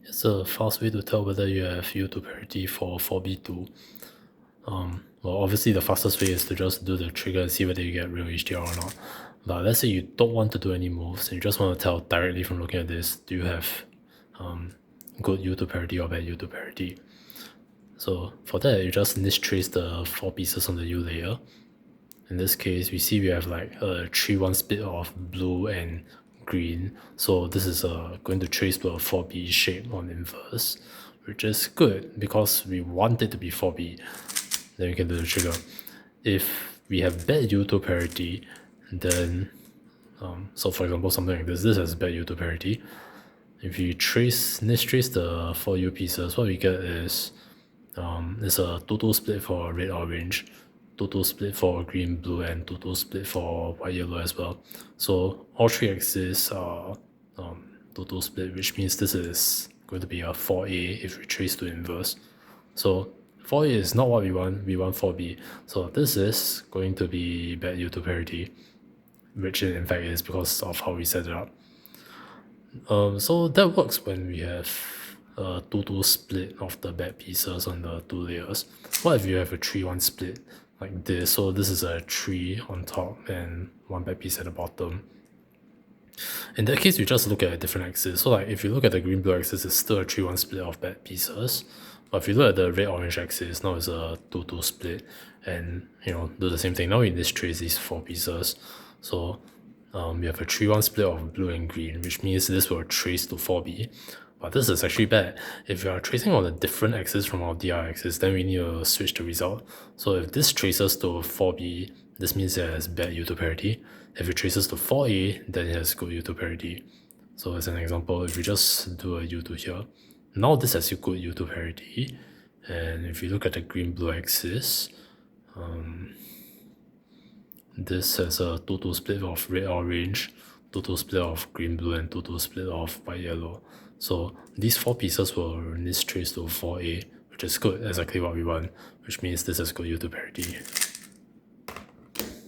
It's a fast way to tell whether you have U to parity for 4B2. Well, obviously the fastest way is to just do the trigger and see whether you get real HDR or not. But let's say you don't want to do any moves and you just want to tell directly from looking at this, do you have good U to parity or bad U to parity? So for that, you just NISS trace the 4 pieces on the U layer. In this case, we see we have like a 3-1 split of blue and green. So this is going to trace to a 4B shape on inverse, which is good because we want it to be 4B. Then we can do the trigger. If we have bad U to parity, then so for example something like this has bad U to parity. If you NISS trace the 4 U pieces, what we get is it's a 2-2 split for red orange, 2-2 split for green blue, and 2-2 split for white yellow as well. So all 3 axes are 2-2 split, which means this is going to be a 4A if we trace to inverse. So 4A is not what we want 4B. So this is going to be bad U to parity, which it in fact is because of how we set it up. So that works when we have a 2-2 split of the bad pieces on the 2 layers. What if you have a 3-1 split like this? So this is a 3 on top and 1 bad piece at the bottom. In that case, we just look at a different axis. So like if you look at the green-blue axis, it's still a 3-1 split of bad pieces. But if you look at the red-orange axis, now it's a 2-2 split. And do the same thing. Now we NISS trace these 4 pieces. So we have a 3-1 split of blue and green, which means this will trace to 4B. But this is actually bad. If we are tracing on a different axis from our DR axis, then we need to switch the result. So if this traces to 4B, this means it has bad U to parity. If it traces to 4A, then it has good U to parity. So as an example, if we just do a U to here, now this has a good U to parity. And if you look at the green-blue axis, this has a 2-2 split of red-orange, 2-2 split of green-blue, and 2-2 split of white-yellow. So these 4 pieces will NISS trace to 4A, which is good, exactly what we want, which means this is good U to parity.